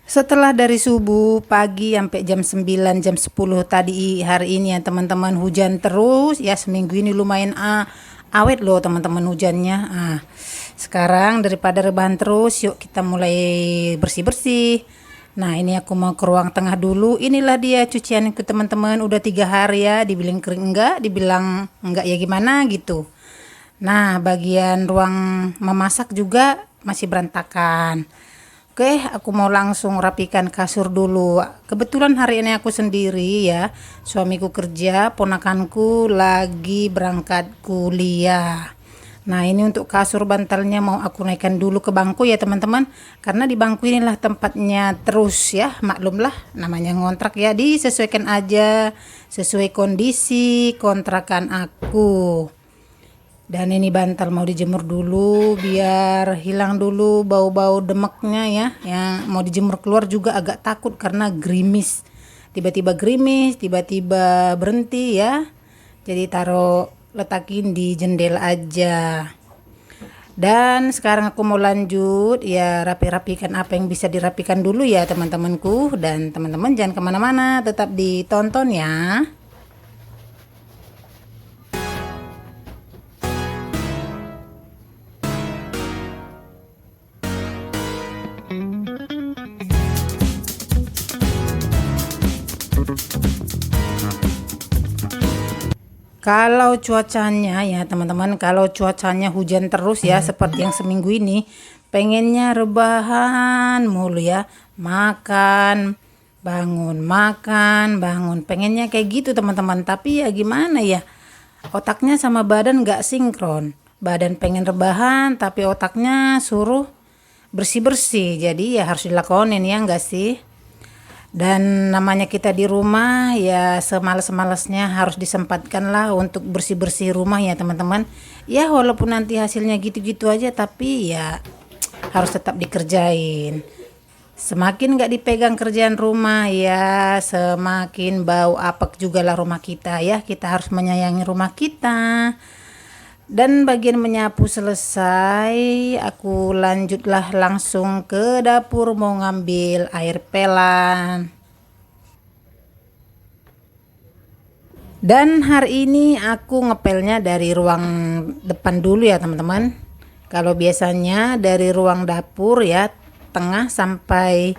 Setelah dari subuh pagi sampai jam 9 jam 10 tadi hari ini ya teman-teman, hujan terus ya seminggu ini lumayan awet loh teman-teman hujannya. Sekarang daripada rebahan terus, yuk kita mulai bersih-bersih. Nah, ini aku mau ke ruang tengah dulu. Inilah dia cucianku teman-teman, udah 3 hari ya, dibilang kering enggak ya gimana gitu. Nah, bagian ruang memasak juga masih berantakan. Oke, aku mau langsung rapikan kasur dulu. Kebetulan hari ini aku sendiri ya. Suamiku kerja, ponakanku lagi berangkat kuliah. Nah, ini untuk kasur bantalnya mau aku naikkan dulu ke bangku ya teman-teman. Karena di bangku inilah tempatnya terus ya. Maklumlah namanya ngontrak ya. Disesuaikan aja sesuai kondisi kontrakan aku. Dan ini bantal mau dijemur dulu biar hilang dulu bau-bau demeknya ya. Yang mau dijemur keluar juga agak takut karena gerimis. Tiba-tiba gerimis, tiba-tiba berhenti ya. Jadi letakin di jendela aja. Dan sekarang aku mau lanjut ya, rapi-rapikan apa yang bisa dirapikan dulu ya teman-temanku. Dan teman-teman jangan kemana-mana, tetap ditonton ya. Kalau cuacanya ya teman-teman, kalau cuacanya hujan terus ya seperti yang seminggu ini, pengennya rebahan mulu ya, makan, bangun, pengennya kayak gitu teman-teman. Tapi ya gimana ya, otaknya sama badan gak sinkron. Badan pengen rebahan tapi otaknya suruh bersih-bersih, jadi ya harus dilakonin ya enggak sih. Dan namanya kita di rumah ya, semales-malesnya harus disempatkan lah untuk bersih-bersih rumah ya teman-teman. Ya walaupun nanti hasilnya gitu-gitu aja tapi ya harus tetap dikerjain. Semakin gak dipegang kerjaan rumah ya semakin bau apek juga lah rumah kita ya. Kita harus menyayangi rumah kita. Dan bagian menyapu selesai, aku lanjutlah langsung ke dapur mau ngambil air pelan. Dan hari ini aku ngepelnya dari ruang depan dulu ya teman-teman. Kalau biasanya dari ruang dapur ya, tengah sampai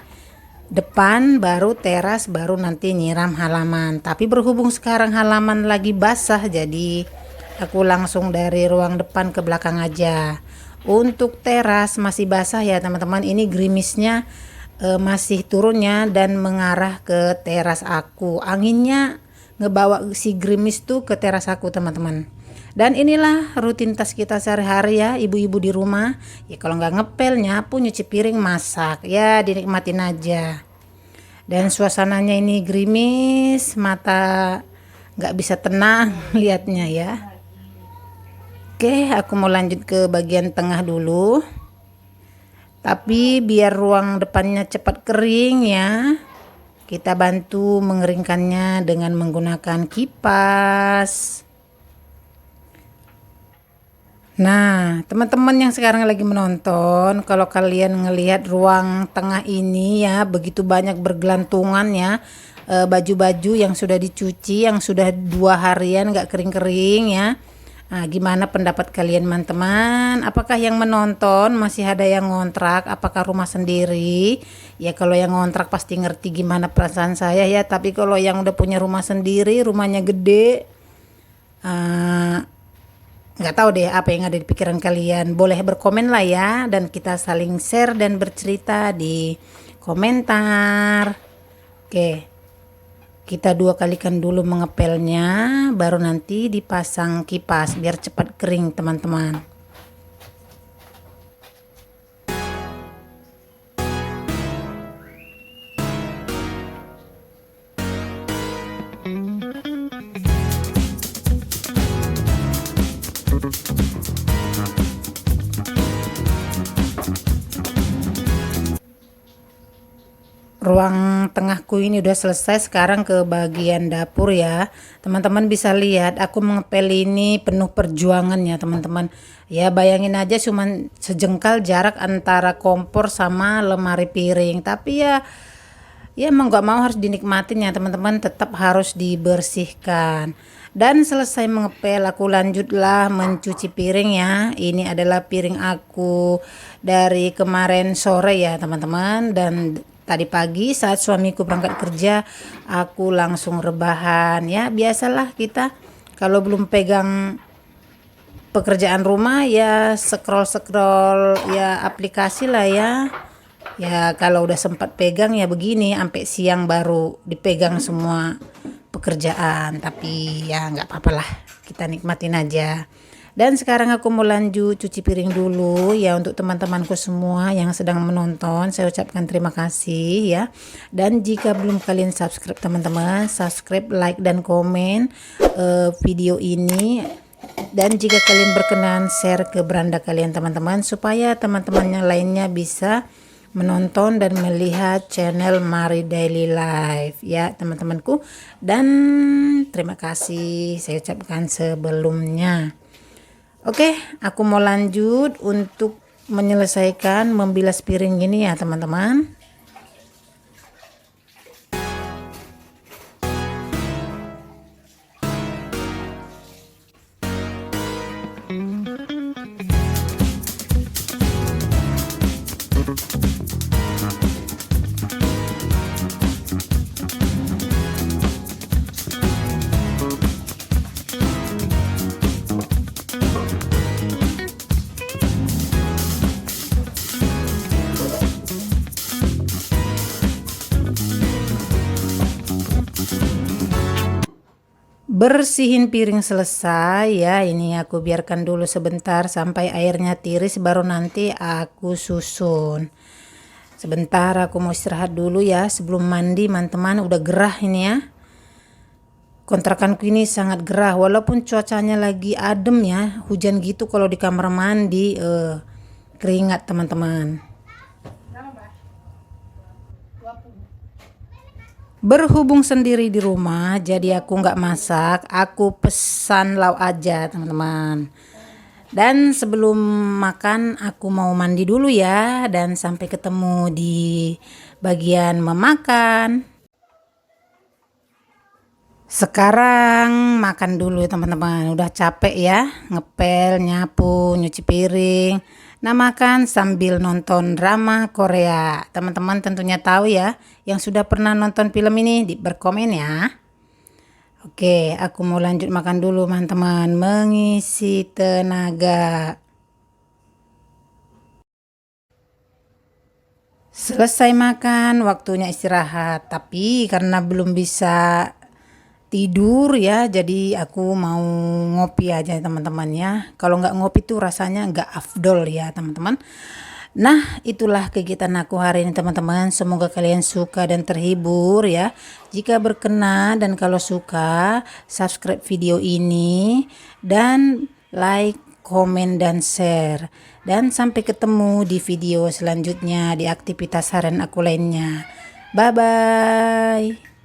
depan, baru teras, baru nanti nyiram halaman. Tapi berhubung sekarang halaman lagi basah, jadi aku langsung dari ruang depan ke belakang aja. Untuk teras masih basah ya teman-teman. Ini gerimisnya masih turunnya dan mengarah ke teras aku. Anginnya ngebawa si gerimis tuh ke teras aku teman-teman. Dan inilah rutinitas kita sehari-hari ya ibu-ibu di rumah. Ya kalau nggak ngepel, nyapu, nyuci piring, masak. Ya dinikmatin aja. Dan suasananya ini gerimis, mata nggak bisa tenang liatnya ya. Oke, aku mau lanjut ke bagian tengah dulu. Tapi biar ruang depannya cepat kering ya, kita bantu mengeringkannya dengan menggunakan kipas. Nah, teman-teman yang sekarang lagi menonton, kalau kalian ngelihat ruang tengah ini ya, begitu banyak bergelantungan ya, baju-baju yang sudah dicuci, yang sudah 2 harian nggak kering-kering ya. Nah, gimana pendapat kalian teman-teman? Apakah yang menonton masih ada yang ngontrak? Apakah rumah sendiri? Ya kalau yang ngontrak pasti ngerti gimana perasaan saya ya. Tapi kalau yang udah punya rumah sendiri, rumahnya gede, nggak tahu deh apa yang ada di pikiran kalian. Boleh berkomen lah ya. Dan kita saling share dan bercerita di komentar. Oke. Kita 2 kalikan dulu mengepelnya, baru nanti dipasang kipas biar cepat kering teman-teman. ruang tengahku ini udah selesai, sekarang ke bagian dapur ya. Teman-teman bisa lihat aku mengepel ini penuh perjuangan ya teman-teman. Ya bayangin aja cuman sejengkal jarak antara kompor sama lemari piring. Tapi ya mau nggak mau harus dinikmatin ya teman-teman, tetap harus dibersihkan. Dan selesai mengepel aku lanjutlah mencuci piring ya. Ini adalah piring aku dari kemarin sore ya teman-teman, dan tadi pagi saat suamiku berangkat kerja aku langsung rebahan ya. Biasalah kita kalau belum pegang pekerjaan rumah ya scroll ya aplikasi lah ya. Ya kalau udah sempat pegang ya begini sampai siang baru dipegang semua pekerjaan, tapi ya nggak apa-apa lah, kita nikmatin aja. Dan sekarang aku mau lanjut cuci piring dulu ya. Untuk teman-temanku semua yang sedang menonton, saya ucapkan terima kasih ya. Dan jika belum kalian subscribe teman-teman, subscribe, like dan komen video ini. Dan jika kalian berkenan, share ke beranda kalian teman-teman, supaya teman-teman yang lainnya bisa menonton dan melihat channel Mari Daily Life ya teman-temanku. Dan terima kasih saya ucapkan sebelumnya. Oke, aku mau lanjut untuk menyelesaikan membilas piring ini ya teman-teman. Bersihin piring selesai ya, ini aku biarkan dulu sebentar sampai airnya tiris, baru nanti aku susun. Sebentar aku mau istirahat dulu ya sebelum mandi teman-teman. Udah gerah ini ya, kontrakanku ini sangat gerah walaupun cuacanya lagi adem ya, hujan gitu. Kalau di kamar mandi keringat teman-teman. Berhubung sendiri di rumah jadi aku nggak masak, aku pesan lauk aja teman-teman. Dan sebelum makan aku mau mandi dulu ya, dan sampai ketemu di bagian memakan. Sekarang makan dulu teman-teman, udah capek ya ngepel, nyapu, nyuci piring. Nah makan sambil nonton drama Korea. Teman-teman tentunya tahu ya, yang sudah pernah nonton film ini berkomen ya. Oke, aku mau lanjut makan dulu teman-teman, mengisi tenaga. Selesai makan, waktunya istirahat. Tapi karena belum bisa tidur ya, jadi aku mau ngopi aja teman-teman ya. Kalau nggak ngopi tuh rasanya nggak afdol ya teman-teman. Nah itulah kegiatan aku hari ini teman-teman, semoga kalian suka dan terhibur ya. Jika berkenan dan kalau suka, subscribe video ini dan like, komen dan share. Dan sampai ketemu di video selanjutnya di aktivitas harian aku lainnya. Bye bye.